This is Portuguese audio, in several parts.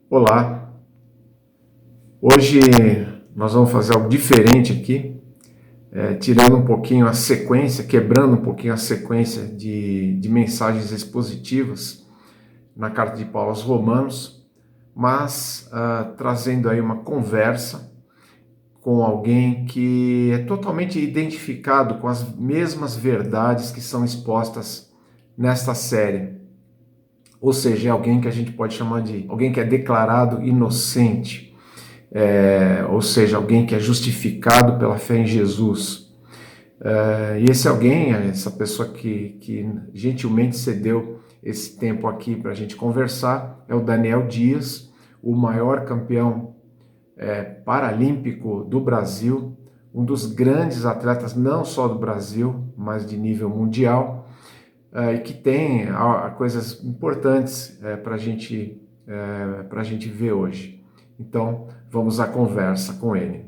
Olá, hoje nós vamos fazer algo diferente aqui, tirando um pouquinho a sequência, quebrando um pouquinho a sequência de mensagens expositivas na carta de Paulo aos Romanos, mas trazendo aí uma conversa com alguém que é totalmente identificado com as mesmas verdades que são expostas nesta série. Ou seja, é alguém que a gente pode chamar de alguém que é declarado inocente. Ou seja, alguém que é justificado pela fé em Jesus. E esse alguém, essa pessoa que gentilmente cedeu esse tempo aqui para a gente conversar, é o Daniel Dias, o maior campeão paralímpico do Brasil, um dos grandes atletas, não só do Brasil, mas de nível mundial, e que tem coisas importantes para a gente ver hoje. Então, vamos à conversa com ele.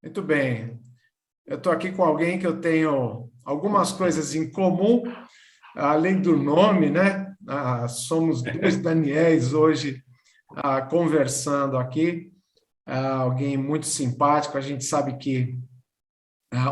Muito bem. Eu estou aqui com alguém que eu tenho algumas coisas em comum, além do nome, né? Somos dois Daniéis hoje conversando aqui. Alguém muito simpático. A gente sabe que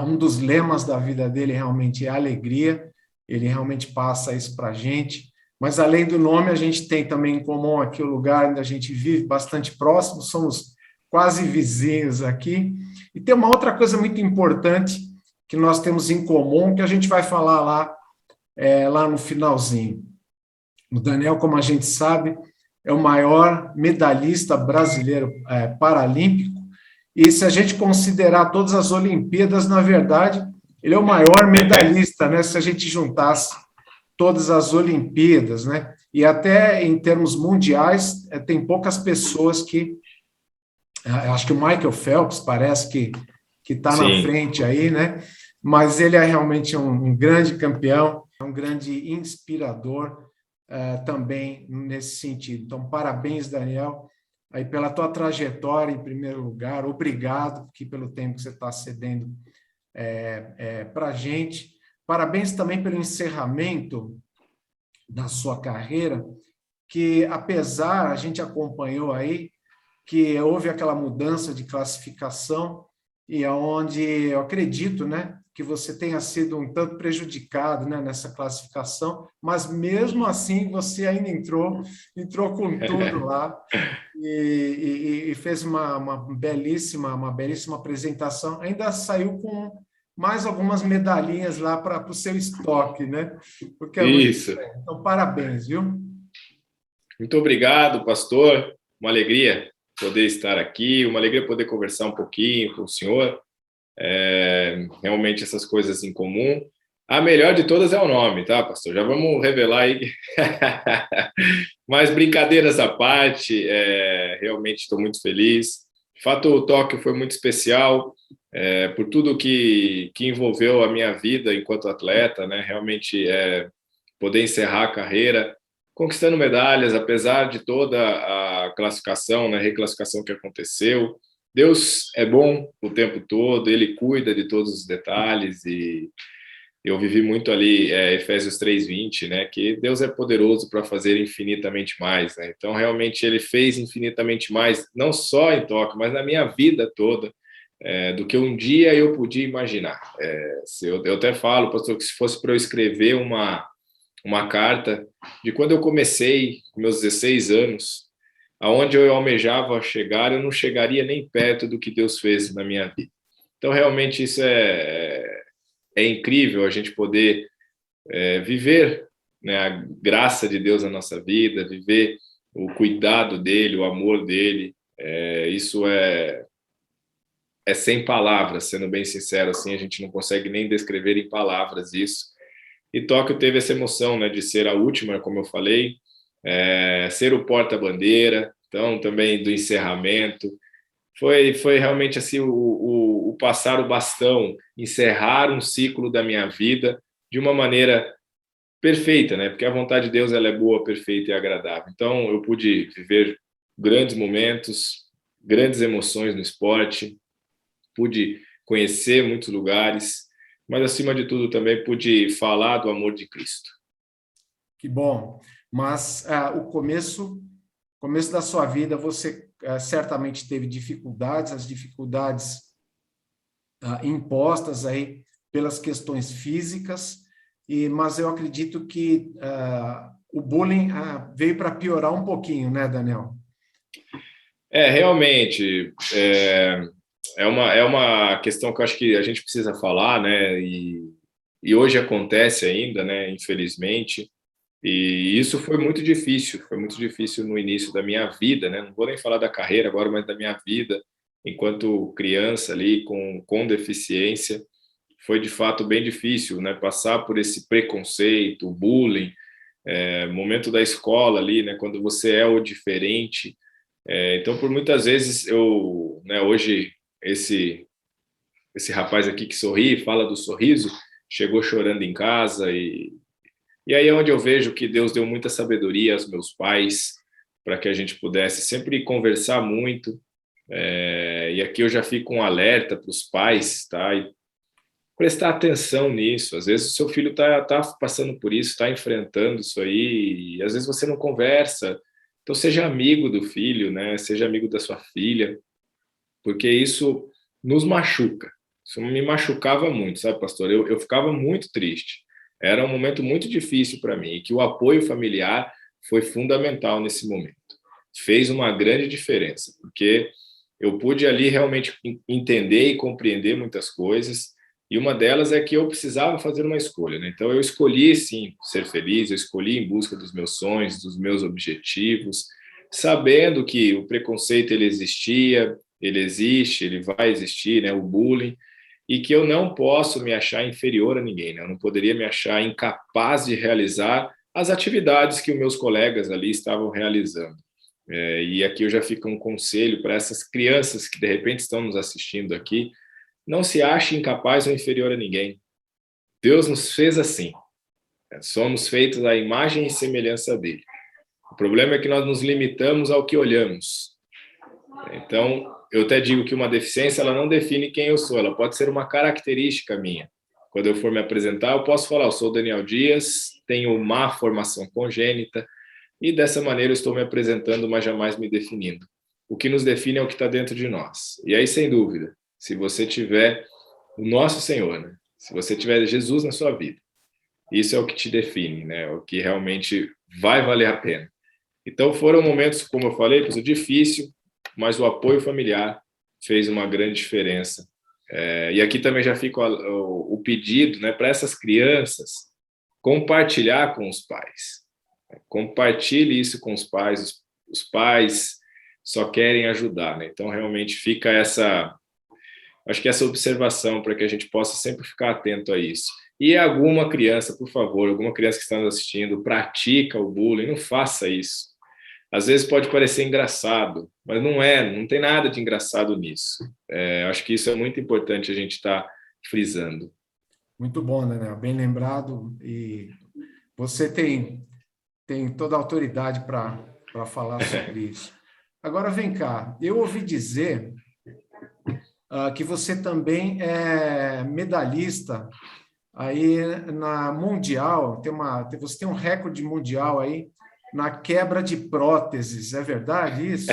um dos lemas da vida dele realmente é a alegria. Ele realmente passa isso para a gente. Mas, além do nome, a gente tem também em comum aqui o lugar onde a gente vive, bastante próximo. Somos quase vizinhos aqui. E tem uma outra coisa muito importante que nós temos em comum, que a gente vai falar lá no finalzinho. O Daniel, como a gente sabe, é o maior medalhista brasileiro paralímpico, e se a gente considerar todas as Olimpíadas, na verdade, ele é o maior medalhista, né? Se a gente juntasse todas as Olimpíadas, né? E até em termos mundiais, tem poucas pessoas que... Acho que o Michael Phelps parece que está na Sim, frente aí, né? Mas ele é realmente um grande campeão, é um grande inspirador também nesse sentido. Então, parabéns, Daniel, aí pela tua trajetória, em primeiro lugar. Obrigado aqui pelo tempo que você está cedendo para a gente. Parabéns também pelo encerramento da sua carreira, que apesar, a gente acompanhou aí, que houve aquela mudança de classificação e aonde eu acredito, né, que você tenha sido um tanto prejudicado, né, nessa classificação, mas mesmo assim você ainda entrou com tudo lá e fez uma belíssima apresentação. Ainda saiu com mais algumas medalhinhas lá para o seu estoque, né? Porque é muito isso. bem. Então, parabéns, viu? Muito obrigado, pastor. Uma alegria poder estar aqui, uma alegria poder conversar um pouquinho com o senhor. Realmente essas coisas em comum. A melhor de todas é o nome, tá, pastor? Já vamos revelar aí. Mas brincadeiras à parte, realmente estou muito feliz. De fato, o Tóquio foi muito especial por tudo que envolveu a minha vida enquanto atleta, né? Realmente poder encerrar a carreira conquistando medalhas, apesar de toda a classificação, né, reclassificação que aconteceu. Deus é bom o tempo todo, Ele cuida de todos os detalhes e eu vivi muito ali Efésios 3:20, né, que Deus é poderoso para fazer infinitamente mais, né? Então realmente Ele fez infinitamente mais, não só em Tóquio, mas na minha vida toda, do que um dia eu podia imaginar. Eu até falo, pastor, que se fosse para eu escrever uma carta de quando eu comecei, com meus 16 anos, aonde eu almejava chegar, eu não chegaria nem perto do que Deus fez na minha vida. Então, realmente, isso é incrível, a gente poder viver, né, a graça de Deus na nossa vida, viver o cuidado dele, o amor dele. Isso é sem palavras, sendo bem sincero, assim, a gente não consegue nem descrever em palavras isso. E Tóquio teve essa emoção, né, de ser a última, como eu falei, ser o porta-bandeira, então também do encerramento. Foi realmente assim o passar o bastão, encerrar um ciclo da minha vida de uma maneira perfeita, né? Porque a vontade de Deus ela é boa, perfeita e agradável. Então eu pude viver grandes momentos, grandes emoções no esporte, pude conhecer muitos lugares, mas acima de tudo também pude falar do amor de Cristo. Que bom. Mas o começo da sua vida, você certamente teve dificuldades, as dificuldades impostas aí pelas questões físicas, mas eu acredito que o bullying veio para piorar um pouquinho, né, Daniel? Realmente, é uma questão que eu acho que a gente precisa falar, né, e hoje acontece ainda, né, infelizmente, e isso foi muito difícil no início da minha vida, né, não vou nem falar da carreira agora, mas da minha vida, enquanto criança ali, com deficiência, foi de fato bem difícil, né, passar por esse preconceito, bullying, momento da escola ali, né, quando você é o diferente. Então, por muitas vezes, né, hoje, esse rapaz aqui que sorri, fala do sorriso, chegou chorando em casa, e aí é onde eu vejo que Deus deu muita sabedoria aos meus pais, para que a gente pudesse sempre conversar muito, e aqui eu já fico um alerta para os pais, tá? E prestar atenção nisso. Às vezes o seu filho tá passando por isso, está enfrentando isso aí, e às vezes você não conversa. Então seja amigo do filho, né? Seja amigo da sua filha, porque isso nos machuca. Isso me machucava muito, sabe, pastor? Eu ficava muito triste. Era um momento muito difícil para mim, e que o apoio familiar foi fundamental nesse momento. Fez uma grande diferença, porque eu pude ali realmente entender e compreender muitas coisas, e uma delas é que eu precisava fazer uma escolha, né? Então eu escolhi sim ser feliz, eu escolhi em busca dos meus sonhos, dos meus objetivos, sabendo que o preconceito ele existia, ele existe, ele vai existir, né? O bullying, e que eu não posso me achar inferior a ninguém, né? Eu não poderia me achar incapaz de realizar as atividades que os meus colegas ali estavam realizando. E aqui eu já fico um conselho para essas crianças que de repente estão nos assistindo aqui: não se ache incapaz ou inferior a ninguém. Deus nos fez assim. Somos feitos à imagem e semelhança dele. O problema é que nós nos limitamos ao que olhamos. Então, eu até digo que uma deficiência ela não define quem eu sou, ela pode ser uma característica minha. Quando eu for me apresentar, eu posso falar: eu sou Daniel Dias, tenho má formação congênita, e dessa maneira eu estou me apresentando, mas jamais me definindo. O que nos define é o que está dentro de nós. E aí, sem dúvida, se você tiver o nosso Senhor, né? Se você tiver Jesus na sua vida, isso é o que te define, né? O que realmente vai valer a pena. Então foram momentos, como eu falei, difícil, mas o apoio familiar fez uma grande diferença. E aqui também já fica o pedido, né, para essas crianças compartilhar com os pais. Compartilhe isso com os pais. Os pais só querem ajudar, né? Então realmente fica acho que essa observação para que a gente possa sempre ficar atento a isso. E alguma criança, por favor, alguma criança que está nos assistindo, pratica o bullying, não faça isso. Às vezes pode parecer engraçado, mas não tem nada de engraçado nisso. Acho que isso é muito importante a gente estar frisando. Muito bom, Daniel, bem lembrado, e você tem toda a autoridade para falar sobre isso. Agora, vem cá, eu ouvi dizer que você também é medalhista aí na Mundial, você tem um recorde mundial aí na quebra de próteses, é verdade isso?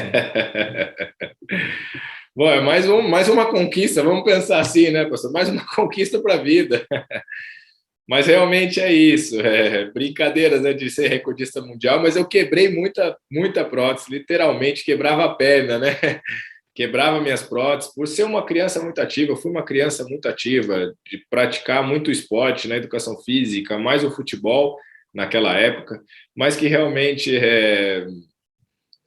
Bom, é mais uma conquista, vamos pensar assim, né, pastor? Mais uma conquista para a vida. Mas realmente é isso, brincadeiras, né, de ser recordista mundial, mas eu quebrei muita prótese, literalmente quebrava a perna, né? Quebrava minhas próteses, por ser uma criança muito ativa. Eu fui uma criança muito ativa, de praticar muito esporte, né, educação física, mais o futebol naquela época, mas que realmente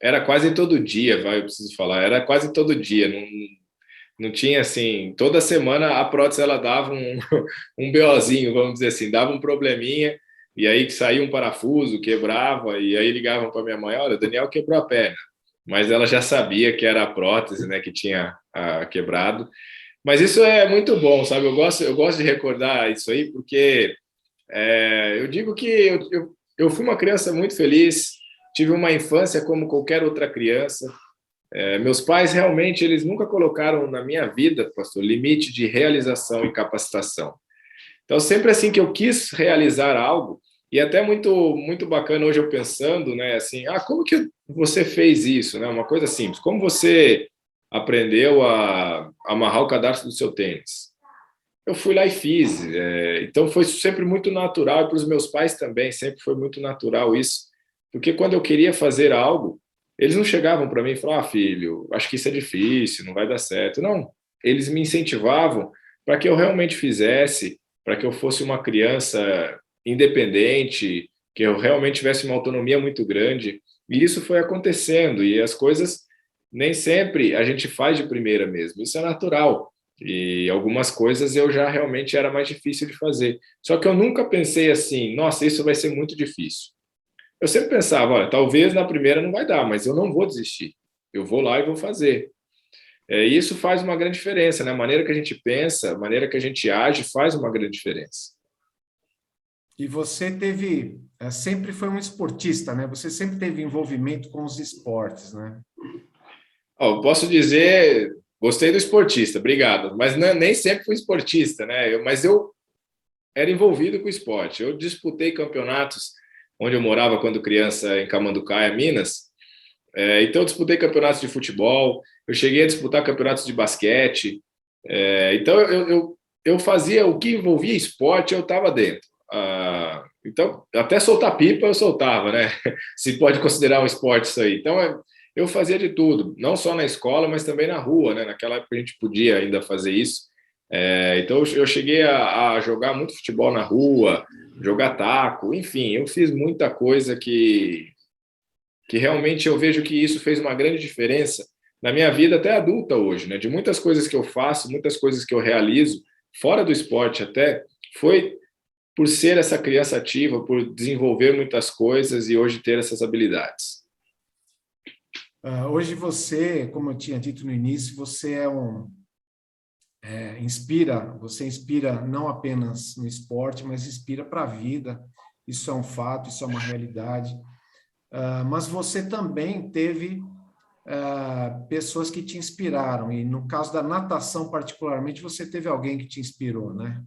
era quase todo dia, eu preciso falar, era quase todo dia, não tinha assim, toda semana a prótese ela dava um BOzinho, vamos dizer assim, dava um probleminha, e aí que saía um parafuso, quebrava, e aí ligavam para minha mãe: olha, Daniel quebrou a perna. Mas ela já sabia que era a prótese, né, que tinha quebrado. Mas isso é muito bom, sabe? Eu gosto de recordar isso aí, porque eu digo que eu fui uma criança muito feliz, tive uma infância como qualquer outra criança. Meus pais realmente eles nunca colocaram na minha vida, pastor, limite de realização e capacitação. Então, sempre assim que eu quis realizar algo, e até muito bacana hoje eu pensando, né, assim, como que você fez isso, né? Uma coisa simples. Como você aprendeu a amarrar o cadarço do seu tênis? Eu fui lá e fiz. Então, foi sempre muito natural, e para os meus pais também, sempre foi muito natural isso, porque quando eu queria fazer algo, eles não chegavam para mim e falavam, filho, acho que isso é difícil, não vai dar certo. Não, eles me incentivavam para que eu realmente fizesse, para que eu fosse uma criança independente, que eu realmente tivesse uma autonomia muito grande. E isso foi acontecendo, e as coisas nem sempre a gente faz de primeira mesmo, isso é natural. E algumas coisas eu já realmente era mais difícil de fazer. Só que eu nunca pensei assim, nossa, isso vai ser muito difícil. Eu sempre pensava, olha, talvez na primeira não vai dar, mas eu não vou desistir. Eu vou lá e vou fazer. E isso faz uma grande diferença, né? A maneira que a gente pensa, a maneira que a gente age faz uma grande diferença. E você sempre foi um esportista, né? Você sempre teve envolvimento com os esportes, né? Eu posso dizer, gostei do esportista, obrigado, mas nem sempre fui esportista, né? Mas eu era envolvido com o esporte. Eu disputei campeonatos onde eu morava quando criança, em Camanducaia, Minas. Então, eu disputei campeonatos de futebol, eu cheguei a disputar campeonatos de basquete. Então, eu fazia o que envolvia esporte, eu estava dentro. Então, até soltar pipa eu soltava, né? Se pode considerar um esporte isso aí. Então, eu fazia de tudo, não só na escola, mas também na rua, né? Naquela época a gente podia ainda fazer isso. Então, eu cheguei a jogar muito futebol na rua, jogar taco, enfim, eu fiz muita coisa que realmente eu vejo que isso fez uma grande diferença na minha vida até adulta hoje, né? De muitas coisas que eu faço, muitas coisas que eu realizo, fora do esporte até, foi por ser essa criança ativa, por desenvolver muitas coisas e hoje ter essas habilidades. Hoje você, como eu tinha dito no início, você você inspira não apenas no esporte, mas inspira para a vida. Isso é um fato, isso é uma realidade. Mas você também teve pessoas que te inspiraram, e no caso da natação particularmente, você teve alguém que te inspirou, né?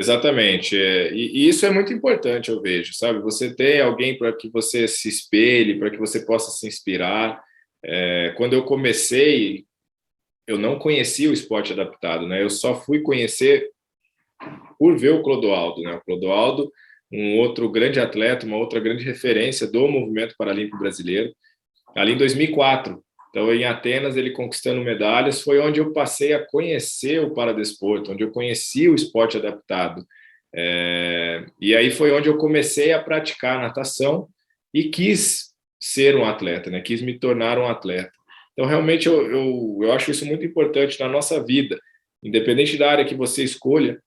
Exatamente. E isso é muito importante, eu vejo, sabe? Você ter alguém para que você se espelhe, para que você possa se inspirar. Quando eu comecei, eu não conhecia o esporte adaptado, né? Eu só fui conhecer por ver o Clodoaldo, né? O Clodoaldo, um outro grande atleta, uma outra grande referência do movimento paralímpico brasileiro, ali em 2004. Então, em Atenas, ele conquistando medalhas, foi onde eu passei a conhecer o paradesporto, onde eu conheci o esporte adaptado. E aí foi onde eu comecei a praticar natação e quis ser um atleta, né? Quis me tornar um atleta. Então, realmente, eu acho isso muito importante na nossa vida, independente da área que você escolha,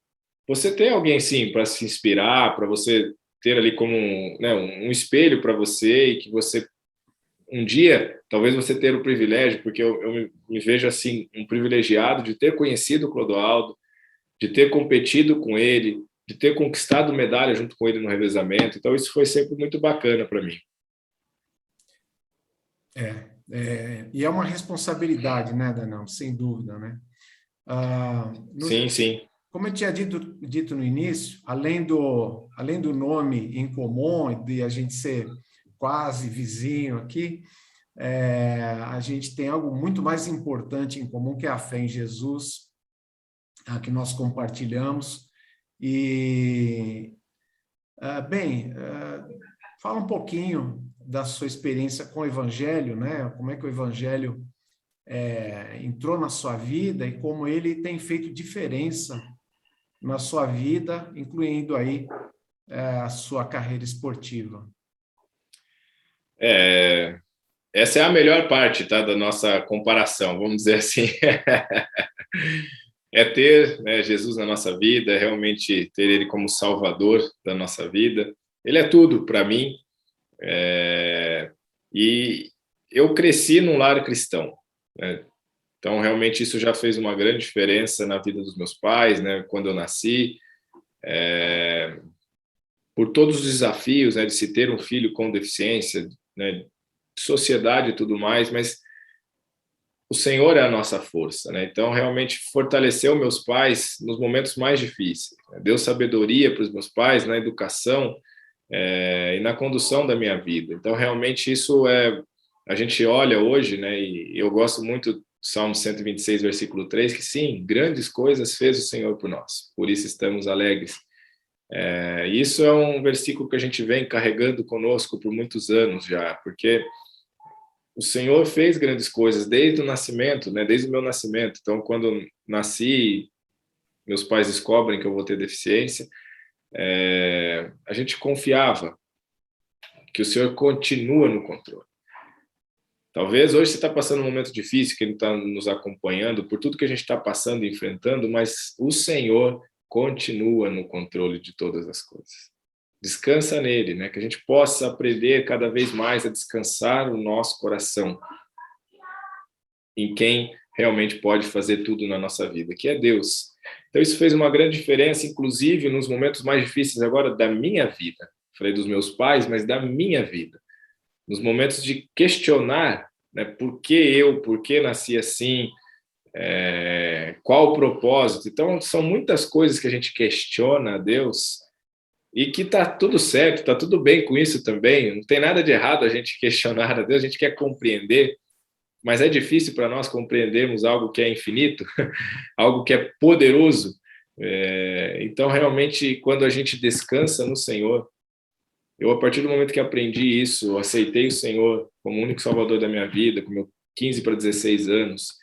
você tem alguém, sim, para se inspirar, para você ter ali como né, um espelho para você e que você um dia, talvez você ter o privilégio, porque eu me vejo assim, um privilegiado de ter conhecido o Clodoaldo, de ter competido com ele, de ter conquistado medalha junto com ele no revezamento. Então, isso foi sempre muito bacana para mim. E é uma responsabilidade, né, Danão? Sem dúvida, né? Ah, no, Sim, sim. Como eu tinha dito no início, além do nome em comum, de a gente ser quase vizinho aqui, a gente tem algo muito mais importante em comum, que é a fé em Jesus, que nós compartilhamos. E, fala um pouquinho da sua experiência com o Evangelho, né? Como é que o Evangelho entrou na sua vida e como ele tem feito diferença na sua vida, incluindo aí a sua carreira esportiva. Essa é a melhor parte, tá, da nossa comparação, vamos dizer assim. É ter, né, Jesus na nossa vida, realmente ter Ele como Salvador da nossa vida. Ele é tudo para mim. E eu cresci num lar cristão, né? Então, realmente, isso já fez uma grande diferença na vida dos meus pais, né? Quando eu nasci, por todos os desafios, né, de se ter um filho com deficiência, né, sociedade e tudo mais, mas o Senhor é a nossa força, né? Então, realmente fortaleceu meus pais nos momentos mais difíceis, né? Deu sabedoria para os meus pais na educação, e na condução da minha vida. Então, realmente, isso a gente olha hoje, né? E eu gosto muito do Salmo 126, versículo 3, que sim, grandes coisas fez o Senhor por nós, por isso estamos alegres. Isso é um versículo que a gente vem carregando conosco por muitos anos já, porque o Senhor fez grandes coisas desde o nascimento, né? Desde o meu nascimento. Então, quando nasci, meus pais descobrem que eu vou ter deficiência, a gente confiava que o Senhor continua no controle. Talvez hoje você está passando um momento difícil, que Ele está nos acompanhando, por tudo que a gente está passando e enfrentando, mas o Senhor continua no controle de todas as coisas. Descansa nele, né? Que a gente possa aprender cada vez mais a descansar o nosso coração em quem realmente pode fazer tudo na nossa vida, que é Deus. Então isso fez uma grande diferença, inclusive nos momentos mais difíceis agora da minha vida. Falei dos meus pais, mas da minha vida. Nos momentos de questionar, né, por que nasci assim, qual o propósito. Então são muitas coisas que a gente questiona a Deus e que tá tudo certo, tá tudo bem com isso também, não tem nada de errado a gente questionar a Deus, a gente quer compreender, mas é difícil para nós compreendermos algo que é infinito, algo que é poderoso. Então, realmente, quando a gente descansa no Senhor, eu, a partir do momento que aprendi isso, aceitei o Senhor como o único Salvador da minha vida, com meus 15 para 16 anos,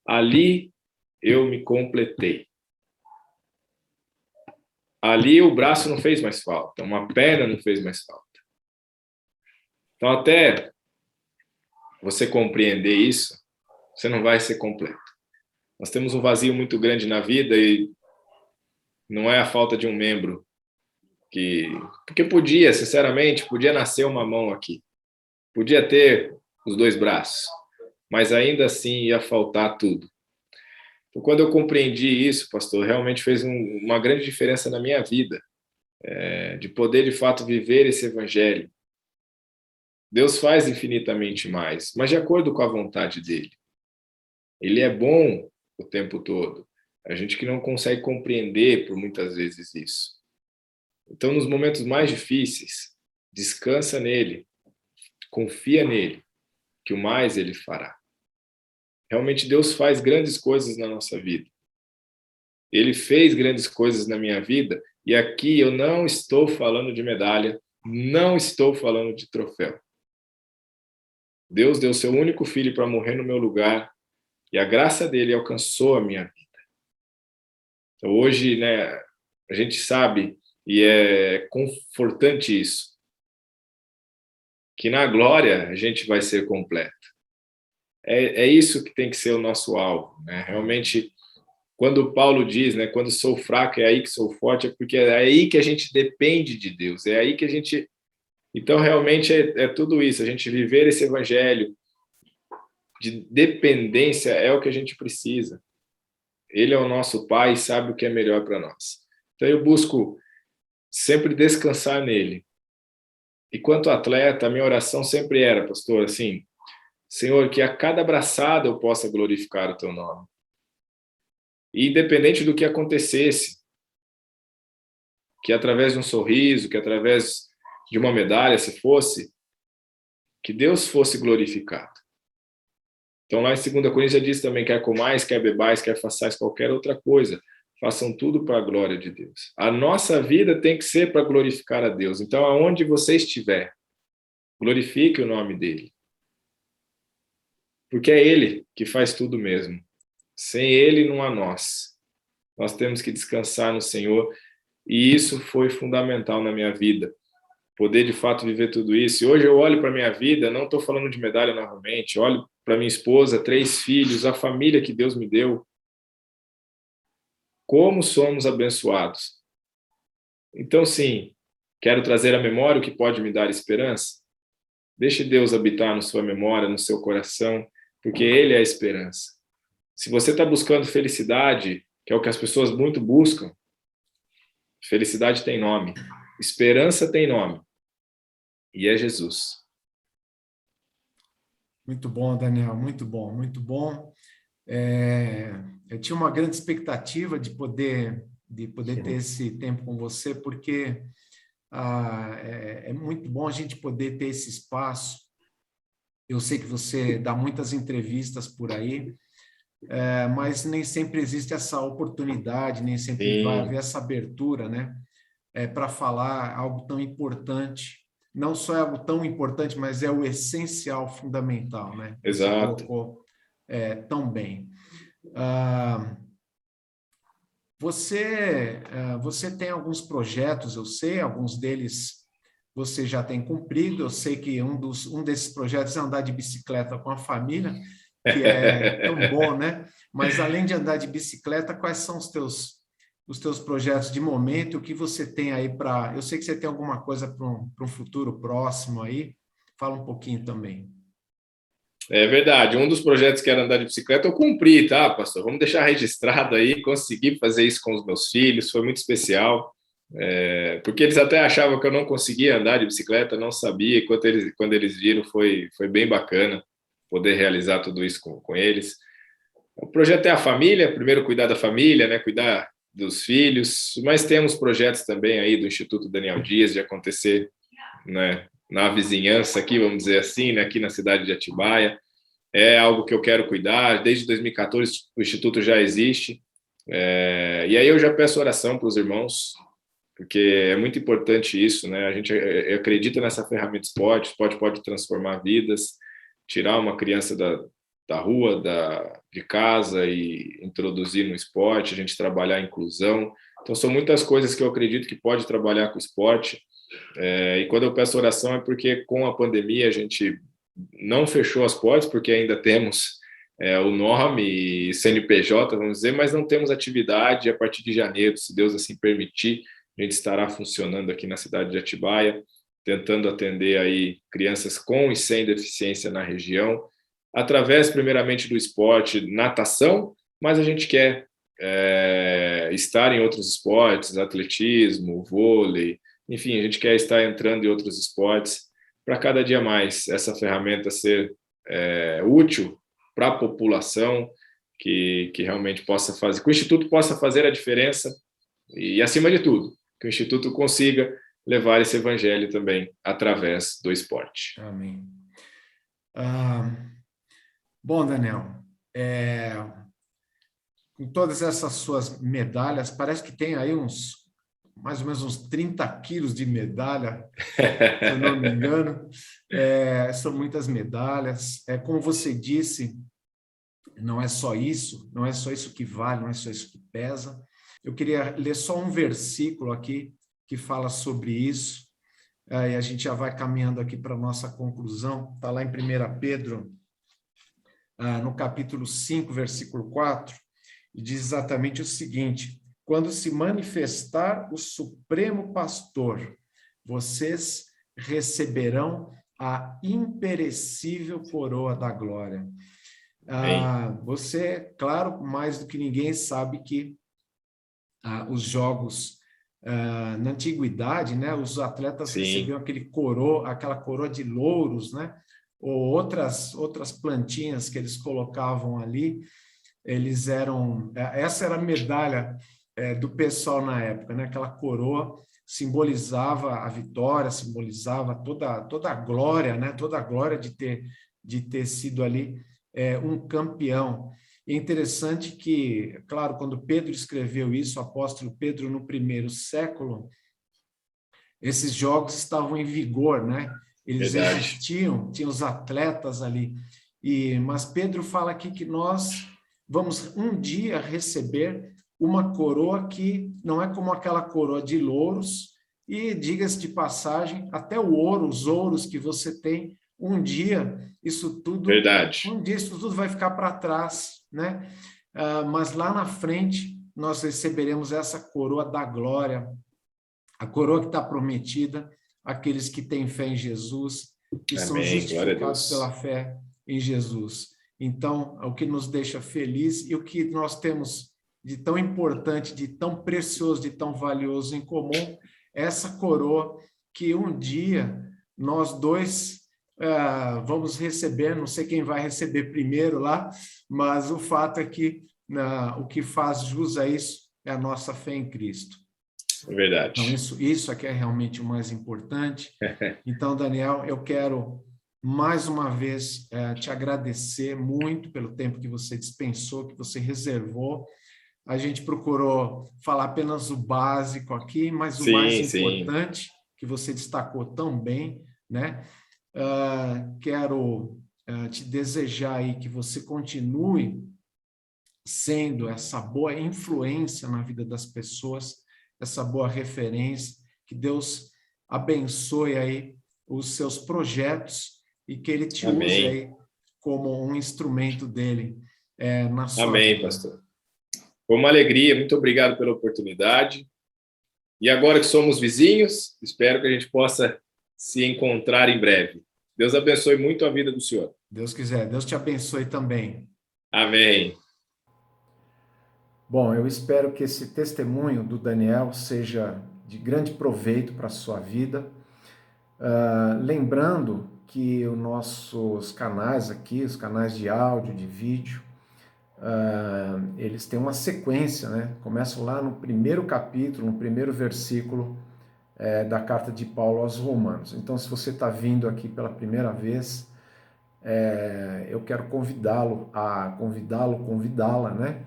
ali eu me completei. Ali o braço não fez mais falta, uma perna não fez mais falta. Então, até você compreender isso, você não vai ser completo. Nós temos um vazio muito grande na vida e não é a falta de um membro porque podia, sinceramente, podia nascer uma mão aqui, podia ter os 2 braços, mas ainda assim ia faltar tudo. Então, quando eu compreendi isso, pastor, realmente fez uma grande diferença na minha vida, de poder de fato viver esse evangelho. Deus faz infinitamente mais, mas de acordo com a vontade dele. Ele é bom o tempo todo. A gente que não consegue compreender por muitas vezes isso. Então, nos momentos mais difíceis, descansa nele, confia nele, que o mais ele fará. Realmente Deus faz grandes coisas na nossa vida. Ele fez grandes coisas na minha vida, e aqui eu não estou falando de medalha, não estou falando de troféu. Deus deu seu único filho para morrer no meu lugar, e a graça dele alcançou a minha vida. Então, hoje, né, a gente sabe, e é confortante isso, que na glória a gente vai ser completo. É isso que tem que ser o nosso alvo, né? Realmente, quando Paulo diz, né, quando sou fraco é aí que sou forte, é porque é aí que a gente depende de Deus, é aí que a gente... Então, realmente, é tudo isso, a gente viver esse evangelho de dependência é o que a gente precisa. Ele é o nosso Pai e sabe o que é melhor para nós. Então, eu busco sempre descansar nele. E quanto atleta, a minha oração sempre era, pastor, assim, Senhor, que a cada abraçada eu possa glorificar o teu nome. E independente do que acontecesse, que através de um sorriso, que através de uma medalha, se fosse, que Deus fosse glorificado. Então, lá em 2 Coríntios diz também, quer comais, quer bebais, quer façais qualquer outra coisa, façam tudo para a glória de Deus. A nossa vida tem que ser para glorificar a Deus. Então, aonde você estiver, glorifique o nome dele. Porque é ele que faz tudo mesmo. Sem ele não há nós. Nós temos que descansar no Senhor, e isso foi fundamental na minha vida. Poder, de fato, viver tudo isso. E hoje eu olho para a minha vida, não estou falando de medalha novamente, olho para minha esposa, 3 filhos, a família que Deus me deu. Como somos abençoados. Então, sim, quero trazer à memória o que pode me dar esperança. Deixe Deus habitar na sua memória, no seu coração, porque Ele é a esperança. Se você está buscando felicidade, que é o que as pessoas muito buscam, felicidade tem nome, esperança tem nome, e é Jesus. Muito bom, Daniel, muito bom, muito bom. Eu tinha uma grande expectativa de poder ter esse tempo com você, porque é muito bom a gente poder ter esse espaço. Eu sei que você dá muitas entrevistas por aí, mas nem sempre existe essa oportunidade, nem sempre vai Sim, haver essa abertura, né, para falar algo tão importante. Não só é algo tão importante, mas é o essencial, fundamental, né? Você exato. colocou tão bem. Ah, você tem alguns projetos, eu sei, alguns deles você já tem cumprido. Eu sei que um desses projetos é andar de bicicleta com a família, que é tão bom, né? Mas além de andar de bicicleta, quais são os teus projetos de momento? O que você tem aí para... Eu sei que você tem alguma coisa para um futuro próximo aí. Fala um pouquinho também. É verdade. Um dos projetos que era andar de bicicleta, eu cumpri, tá, pastor? Vamos deixar registrado aí. Consegui fazer isso com os meus filhos, foi muito especial. Porque eles até achavam que eu não conseguia andar de bicicleta, não sabia. E quando eles viram, foi bem bacana poder realizar tudo isso com eles. O projeto é a família, primeiro cuidar da família, né? Cuidar dos filhos, mas temos projetos também aí do Instituto Daniel Dias de acontecer, né, na vizinhança aqui, vamos dizer assim, né, aqui na cidade de Atibaia. É algo que eu quero cuidar. Desde 2014 o Instituto já existe. E aí eu já peço oração para os irmãos, porque é muito importante isso, né? A gente acredita nessa ferramenta esporte pode transformar vidas, tirar uma criança da rua, de casa e introduzir no esporte, a gente trabalhar a inclusão. Então, são muitas coisas que eu acredito que pode trabalhar com o esporte. E quando eu peço oração é porque com a pandemia a gente não fechou as portas, porque ainda temos o nome e CNPJ, vamos dizer, mas não temos atividade. A partir de janeiro, se Deus assim permitir, a gente estará funcionando aqui na cidade de Atibaia, tentando atender aí crianças com e sem deficiência na região, através primeiramente do esporte, natação, mas a gente quer estar em outros esportes, atletismo, vôlei, enfim, a gente quer estar entrando em outros esportes para cada dia mais essa ferramenta ser útil para a população, que realmente possa fazer, que o Instituto possa fazer a diferença e, acima de tudo, que o Instituto consiga levar esse evangelho também através do esporte. Amém. Bom, Daniel, com todas essas suas medalhas, parece que tem aí mais ou menos uns 30 quilos de medalha, se eu não me engano. São muitas medalhas. Como você disse, não é só isso que vale, não é só isso que pesa. Eu queria ler só um versículo aqui que fala sobre isso, e a gente já vai caminhando aqui para a nossa conclusão. Está lá em 1 Pedro, no capítulo 5, versículo 4, e diz exatamente o seguinte: quando se manifestar o Supremo Pastor, vocês receberão a imperecível coroa da glória. Você, claro, mais do que ninguém sabe que os jogos na antiguidade, né, os atletas recebiam aquela coroa de louros, né, ou outras plantinhas que eles colocavam ali. Eles essa era a medalha do pessoal na época, né? Aquela coroa simbolizava a vitória, simbolizava toda a glória, né? Toda a glória de ter sido ali um campeão. E é interessante que, claro, quando Pedro escreveu isso, o apóstolo Pedro, no primeiro século, esses jogos estavam em vigor, né? Eles existiam, tinham os atletas ali. Mas Pedro fala aqui que nós vamos um dia receber uma coroa que não é como aquela coroa de louros, e, diga-se de passagem, até o ouro, os ouros que você tem, um dia isso tudo vai ficar para trás, né? Mas lá na frente nós receberemos essa coroa da glória, a coroa que está prometida àqueles que têm fé em Jesus, que Amém. são justificados pela fé em Jesus. Então, o que nos deixa feliz e o que nós temos de tão importante, de tão precioso, de tão valioso em comum, é essa coroa que um dia nós dois vamos receber, não sei quem vai receber primeiro lá, mas o fato é que o que faz jus a isso é a nossa fé em Cristo. É verdade. Então, isso aqui é realmente o mais importante. Então, Daniel, eu quero mais uma vez te agradecer muito pelo tempo que você dispensou, que você reservou. A gente procurou falar apenas o básico aqui, mas o mais importante, que você destacou tão bem, né? Quero te desejar aí que você continue sendo essa boa influência na vida das pessoas, essa boa referência, que Deus abençoe aí os seus projetos e que Ele te use aí como um instrumento dele na sua vida. Amém, pastor. Foi uma alegria, muito obrigado pela oportunidade. E agora que somos vizinhos, espero que a gente possa se encontrar em breve. Deus abençoe muito a vida do senhor. Deus quiser, Deus te abençoe também. Amém. Bom, eu espero que esse testemunho do Daniel seja de grande proveito para a sua vida. Lembrando que os nossos canais aqui, os canais de áudio, de vídeo, eles têm uma sequência, né? Começam lá no primeiro capítulo, no primeiro versículo da carta de Paulo aos Romanos. Então, se você está vindo aqui pela primeira vez, eu quero convidá-la, né?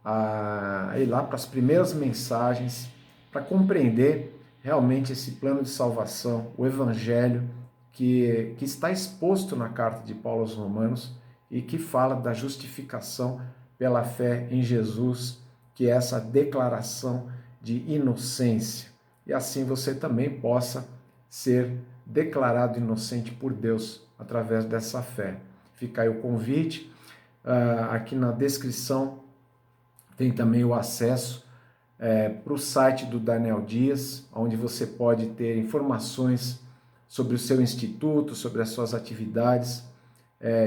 A ir lá para as primeiras mensagens, para compreender realmente esse plano de salvação, o evangelho que está exposto na carta de Paulo aos Romanos e que fala da justificação pela fé em Jesus, que é essa declaração de inocência. E assim você também possa ser declarado inocente por Deus através dessa fé. Fica aí o convite, aqui na descrição tem também o acesso para o site do Daniel Dias, onde você pode ter informações sobre o seu instituto, sobre as suas atividades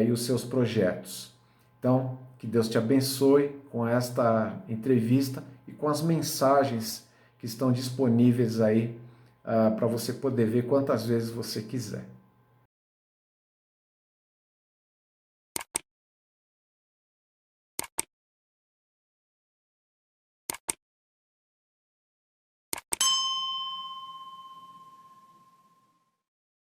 e os seus projetos. Então, que Deus te abençoe com esta entrevista e com as mensagens que estão disponíveis aí para você poder ver quantas vezes você quiser.